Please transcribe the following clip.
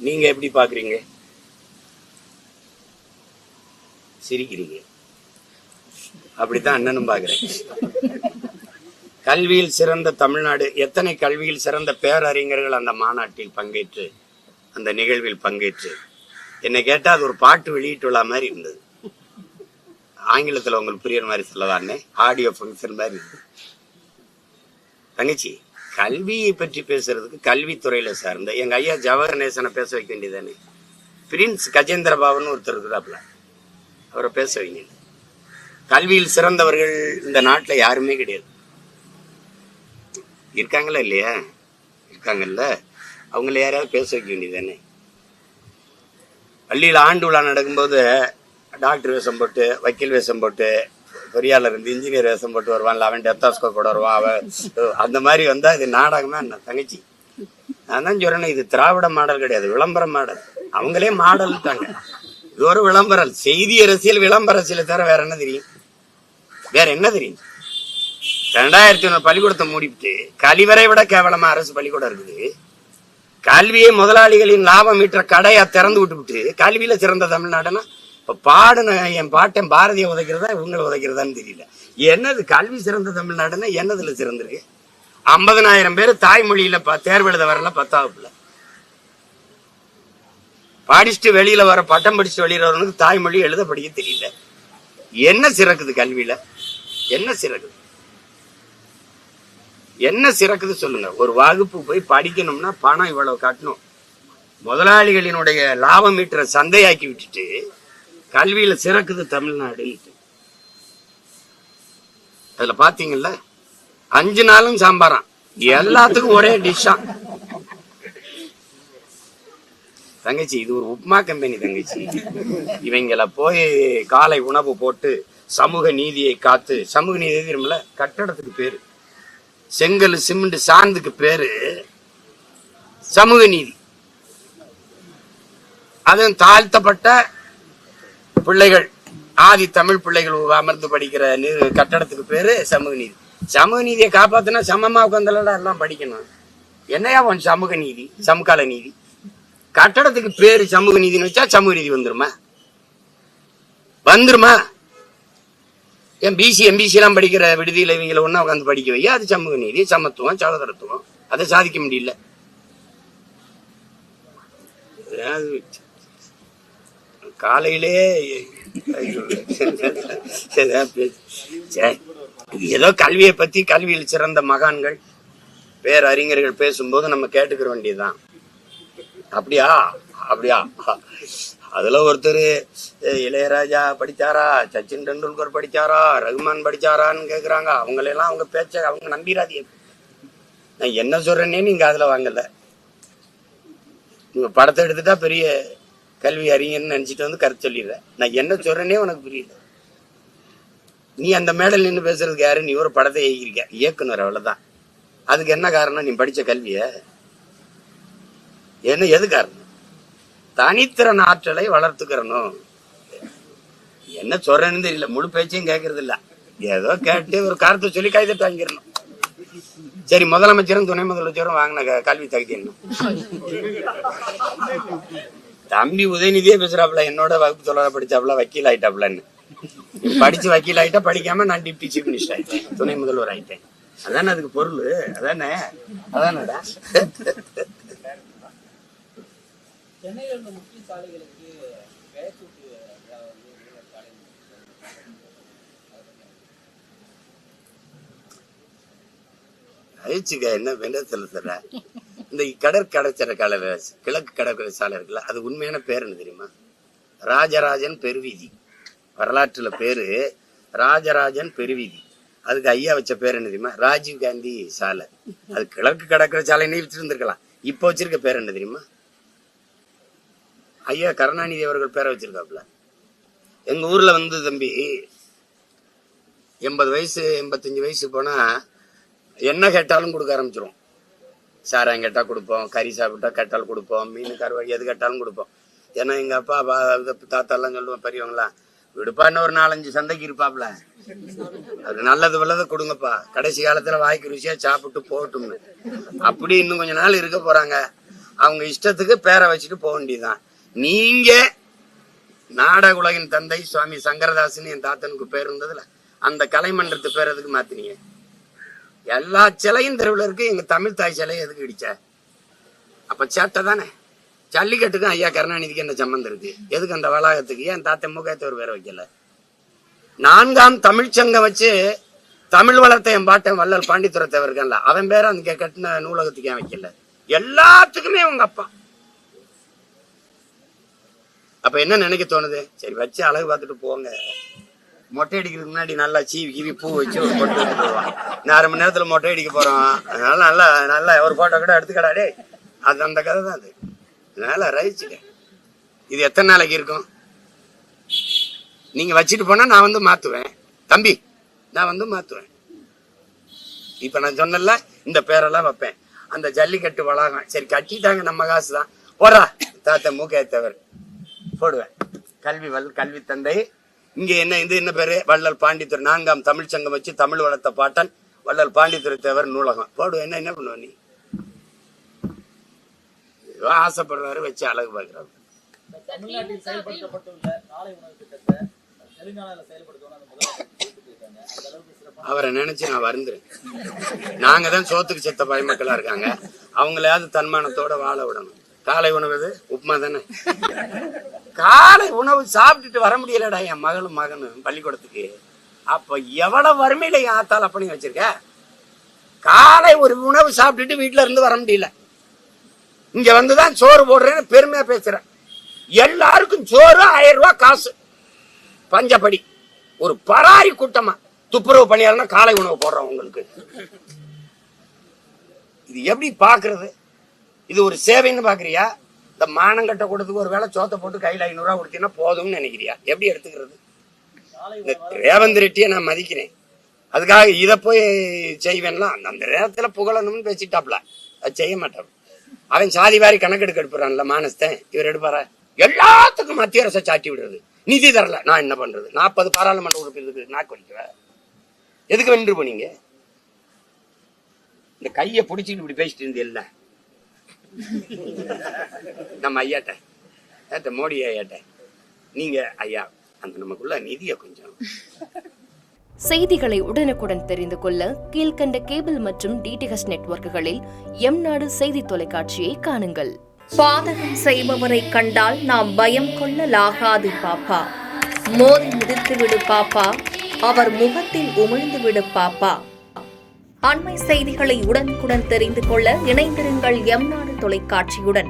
நீங்க எப்படி பாக்குறீங்க? சிரிக்கிறீங்க. அப்படித்தான் அண்ணனும் பாக்குறேன். கல்வியில் சிறந்த தமிழ்நாடு, எத்தனை கல்வியில் சிறந்த பேரறிஞர்கள் அந்த மாநாட்டில் பங்கேற்று, அந்த நிகழ்வில் பங்கேற்று, என்னை கேட்டா அது ஒரு பாட்டு வெளியிட்டுள்ள மாதிரி இருந்தது. ஆங்கிலத்துல உங்களுக்கு புரியுற மாதிரி சொல்லவானே, ஆடியோ ஃபங்க்ஷன் மாதிரி இருந்தது. தங்கச்சி, கல்வியை பற்றி பேசுறதுக்கு கல்வித்துறையில சார்ந்த எங்க ஐயா ஜவஹர் நேசனை பேச வைக்க வேண்டியதானே. பிரின்ஸ் கஜேந்திர பாபுன்னு ஒருத்தர் இருக்கிறாப்ல, அவரை பேச வைங்க. கல்வியில் சிறந்தவர்கள் இந்த நாட்டில் யாருமே கிடையாது. இருக்காங்களா இல்லையா? இருக்காங்கல்ல, அவங்கள யாரையாவது பேச வைக்க வேண்டியதானே. பள்ளியில் ஆண்டு விழா நடக்கும்போது டாக்டர் வேஷம் போட்டு, வக்கீல் வேஷம் போட்டு, பொறியாளர் இருந்து இன்ஜினியர் வேஷம் போட்டு வருவான்ல, அவன் டெத்தாஸ்கோ கூட வருவான், அவன் அந்த மாதிரி வந்தா இது நாடகமா என்ன தங்கச்சி? நான் தான் சொல்றேன், இது திராவிட மாடல் கிடையாது, விளம்பர மாடல். அவங்களே மாடல்ட்டாங்க. இது ஒரு விளம்பரம், செய்தி அரசியல், விளம்பர அரசியலை தவிர வேற என்ன தெரியும்? வேற என்ன தெரியும்? 2001 பள்ளிக்கூடத்தை மூடிவிட்டு கழிவறை விட கேவலமா அரசு பள்ளிக்கூடம் இருக்குது. கல்வியை முதலாளிகளின் லாபம் ஈற்ற கடையா திறந்து விட்டு கல்வியில சிறந்த தமிழ்நாடுன்னா இப்ப பாடுன என் பாட்டன் பாரதிய உதைக்கிறதா இவங்களை உதைக்கிறதான்னு தெரியல. என்னது கல்வி சிறந்த தமிழ்நாடுன்னா என்னதுல சிறந்திருக்கு? 50,000 பேர் தாய்மொழியில தேர்வு எழுத வரல 10th படிச்சுட்டு வெளியில வர, பட்டம் படிச்சுட்டு வெளியில வரவனுக்கு தாய்மொழி எழுத படிக்க தெரியல. என்ன சிறக்குது கல்வியில? என்ன சிறக்குது? என்ன சிறக்குது சொல்லுங்க. ஒரு வகுப்பு போய் படிக்கணும்னா பணம் இவ்வளவு கட்டணும். முதலாளிகளினுடைய லாபம் ஈட்டுற சந்தையாக்கி விட்டுட்டு கல்வியில சிறக்குது தமிழ்நாடு. அதுல பாத்தீங்கல்ல, 5 நாளும் சாம்பாராம், எல்லாத்துக்கும் ஒரே டிஷ்ஷா. தங்கச்சி, இது ஒரு உப்மா கம்பெனி தங்கச்சி. இவங்கள போய் காலை உணவு போட்டு சமூக நீதியை காத்து, சமூக நீதி தெரியுமில்ல, கட்டடத்துக்கு பேரு செங்கல் சிமெண்ட் சாந்துக்கு பேரு சமூக நீதி. அதுவும் தாழ்த்தப்பட்ட பிள்ளைகள், ஆதி தமிழ் பிள்ளைகள் அமர்ந்து படிக்கிற கட்டடத்துக்கு பேரு சமூக நீதி. சமூக நீதியை காப்பாத்தினா சமமா உட்காந்துலடா எல்லாம் படிக்கணும். என்னையா உன் சமூக நீதி? சமகால நீதி. கட்டடத்துக்கு பேரு சமூக நீதினு வச்சா சமூக நீதி வந்துருமா? வந்துருமா? என் பிசி எம்பிசி எல்லாம் படிக்கிற விடுதியில இவங்களை ஒன்னா உட்காந்து படிக்க வையா, அது சமூக நீதி, சமத்துவம், சகோதரத்துவம். அதை சாதிக்க முடியல. காலையிலே ஏதோ கல்வியை பத்தி, கல்வியில் சிறந்த மகான்கள், பேரறிஞர்கள் பேசும்போது நம்ம கேட்டுக்கிற வேண்டியதுதான். அப்படியா அப்படியா? அதுல ஒருத்தர் இளையராஜா படிச்சாரா, சச்சின் டெண்டுல்கர் படிச்சாரா, ரகுமான் படிச்சாரான்னு கேக்குறாங்க. அவங்களெல்லாம் அவங்க பேச்ச அவங்க நம்பிராதீங்க. நான் என்ன சொல்றேன்னே நீங்க அதுல வாங்கல. நீங்க படத்தை எடுத்துட்டா பெரிய கல்வி அறிஞர்னு நினைச்சிட்டு வந்து கருத்து சொல்லிடுற. நான் என்ன சொல்றேன்னே உனக்கு புரியல. நீ அந்த மேடல் நின்று பேசுறதுக்கு யாரு? நீ ஒரு படத்தை இயக்கிருக்க, இயக்குனர், அவ்வளவுதான். அதுக்கு என்ன காரணம்? நீ படிச்ச கல்விய என்ன? எது காரணம்? தனித்திறன் ஆற்றலை வளர்த்துக்கிறணும். என்ன சொல்றேன்னு தெரியல, முழு பேச்சையும் கேட்கறது இல்ல. ஏதோ கேட்டு ஒரு கருத்தை சொல்லி கைதட்டு வாங்கிடணும். சரி, முதலமைச்சரும் துணை முதலமைச்சரும் வாங்கின கல்வி தகுதி என்ன? தம்பி உதயநிதியே பேசுறாப்புல, என்னோட வகுப்பு சொல்ல படிச்சாப்புல, வக்கீல் ஆயிட்டாப்புலன்னு. படிச்சு வக்கீல் ஆயிட்டா, படிக்காம நான் டிப்டி சீஃப் மினிஸ்டர் ஆயிட்டேன், துணை முதல்வர் ஆயிட்டேன். அதானே அதுக்கு பொருள்? அதானே அதானடா. சென்னையில் உள்ள முக்கிய சாலைகளுக்கு என்ன வெண்டத்துல சொல்ற? இந்த கடற்கரை கிழக்கு கடற்கரை சாலை இருக்குல்ல, அது உண்மையான பேர் என்ன தெரியுமா? ராஜராஜன் பெருவீதி. வரலாற்றுல பேரு ராஜராஜன் பெருவீதி. அதுக்கு ஐயா வச்ச பேர் என்ன தெரியுமா? ராஜீவ் காந்தி சாலை. அது கிழக்கு கடற்கரை சாலைன்னு வச்சிருந்திருக்கலாம். இப்ப வச்சிருக்க பேர் என்ன தெரியுமா? ஐயா கருணாநிதி அவர்கள் பேரை வச்சிருக்காப்புல. எங்க ஊர்ல வந்து தம்பி 80 வயசு 85 வயசு போனா என்ன கேட்டாலும் கொடுக்க ஆரம்பிச்சிரும். சாராயம் கேட்டா கொடுப்போம், கறி சாப்பிட்டா கேட்டாலும் கொடுப்போம், மீன் கருவாடி எது கேட்டாலும் கொடுப்போம். ஏன்னா எங்க அப்பா தாத்தா எல்லாம் சொல்லுவோம், பெரியவங்களாம் விடுப்பான்னு ஒரு 4-5 சந்தைக்கு இருப்பாப்ல. அது நல்லது வல்லதை கொடுங்கப்பா, கடைசி காலத்துல வாய்க்கு ருசியா சாப்பிட்டு போகட்டும்னு. அப்படி இன்னும் கொஞ்ச நாள் இருக்க போறாங்க. அவங்க இஷ்டத்துக்கு பேரை வச்சுட்டு போக வேண்டியதுதான். நீங்க நாடக உலகின் தந்தை சுவாமி சங்கரதாசன் என் தாத்தனுக்கு பேர் இருந்ததுல, அந்த கலைமன்றத்து பேர் எதுக்கு மாத்தினீங்க? எல்லா சிலையும் தெருவில் இருக்கு, எங்க தமிழ் தாய் சிலையை எதுக்கு இடிச்ச? அப்ப சேட்டை தானே. ஜல்லிக்கட்டுக்கும் ஐயா கருணாநிதிக்கு என்ன சம்பந்தம் இருக்கு? எதுக்கு அந்த வளாகத்துக்கு ஏன் தாத்த மூக்காயத்தவர் வேற வைக்கல? 4ஆம் தமிழ்ச்சங்கம் வச்சு தமிழ் வளர்த்த என் பாட்டன் வள்ளல் பாண்டித்துரை தேவர் இருக்கான்ல, அவன் பேர அந்த கட்டின நூலகத்துக்கு ஏன் வைக்கல? எல்லாத்துக்குமே உங்க அப்பா. அப்ப என்ன நினைக்க தோணுது? சரி வச்சு அழகு பார்த்துட்டு போங்க. மொட்டை அடிக்கிறதுக்கு முன்னாடி நல்லா சீவி கீவி பூ வச்சு ஒரு போட்டு போடுவான். 1/2 மணி நேரத்துல மொட்டை அடிக்க போறோம், அதனால நல்லா நல்லா ஒரு போட்டோ கூட எடுத்துக்கடாடே. அது அந்த கதை தான். அது அதனால ரசிச்சுக்க. இது எத்தனை நாளைக்கு இருக்கும்? நீங்க வச்சுட்டு போனா நான் வந்து மாத்துவேன் தம்பி, நான் வந்து மாத்துவேன். இப்ப நான் சொன்னல இந்த பேரெல்லாம் வைப்பேன். அந்த ஜல்லிக்கட்டு வளாகம் சரி கட்டிட்டாங்க, நம்ம காசு தான் போறா. தாத்த மூக்காயத்தவர் போடுவேன். கல்வி தந்தை. இங்க என்ன பேரு? வள்ளல் பாண்டித்துரை. 4ஆம் தமிழ்ச்சங்கம் வச்சு தமிழ் வளர்த்த பாட்டன் வள்ளல் பாண்டித்துரை தேவர் நூலகம் போடுவேன். என்ன பண்ணுவ நீ? ஆசைப்படுறாரு, வச்சு அழகு பார்க்கிறாரு. தமிழ்நாட்டில் செயல்படுத்தப்பட்டுள்ள காலை உணவு திட்டத்தை தெலுங்கானால அவரை நினைச்சு நான் வருந்துறேன். நாங்க தான் சோத்துக்கு செத்த பயமக்களா இருக்காங்க, அவங்களையாவது தன்மானத்தோட வாழ விடணும். காலை உணவு உப்புமா தானே. காலை உணவு சாப்பிட்டுட்டு வர முடியலடா என் மகனும் பள்ளிக்கூடத்துக்கு. அப்ப எவ்வளவு வறுமையில என் ஆத்தால் அப்படி வச்சிருக்க? காலை ஒரு உணவு சாப்பிட்டுட்டு வீட்டுல இருந்து வர முடியல. இங்க வந்துதான் சோறு போடுறேன்னு பெருமையா பேசுறேன். எல்லாருக்கும் சோறு 1000 ரூபாய் காசு பஞ்சப்படி. ஒரு பராரி கூட்டமா துப்புரவு பணியாளர்னா காலை உணவு போடுறோம் உங்களுக்கு. இது எப்படி பாக்குறது? இது ஒரு சேவைன்னு பாக்குறியா? இந்த மானங்கட்ட கூட்டத்துக்கு ஒரு வேளை சோத்தை போட்டு கையில 500 ரூபாய் கொடுத்தீங்கன்னா போதும்னு நினைக்கிறியா? எப்படி எடுத்துக்கிறது? இந்த ரேவந்த் ரெட்டியை நான் மதிக்கிறேன், அதுக்காக இதை போய் செய்வேன்லாம் அந்த நேரத்துல புகழணும்னு பேசிட்டாப்ல. அது செய்ய மாட்டான். அவன் சாதி வாரி கணக்கெடுக்க எடுப்புறான்ல மானஸ்தன். இவர் எடுப்பாரா? எல்லாத்துக்கும் மத்திய அரசை சாட்டி விடுறது. நிதி தரல, நான் என்ன பண்றது? 40 பாராளுமன்ற உறுப்பினருக்கு நாக்கு வலிக்குவ. எதுக்கு வென்று போனீங்க? இந்த கையை பிடிச்சிட்டு இப்படி பேசிட்டு இருந்தீல்ல நம்ம ஐயாட்ட மோடி ஐயாட்ட. நீங்க ஐயா அந்த நமக்குள்ள நிதியை கொஞ்சம். செய்திகளை உடனுக்குடன் தெரிந்து கொள்ள கீழ்கண்ட கேபிள் மற்றும் DTH நெட்வொர்க்குகளில் எம்நாடு செய்தி தொலைக்காட்சியை காணுங்கள். பாதகம் செய்பவரை கண்டால் நாம் பயம் கொள்ளலாகாது பாப்பா. மோதி மிதித்து விடு பாப்பா, அவர் முகத்தில் உமிழ்ந்து விடு பாப்பா. அண்மை செய்திகளை உடனுக்குடன் தெரிந்து கொள்ள இணைந்திருங்கள் எம்நாடு தொலைக்காட்சியுடன்.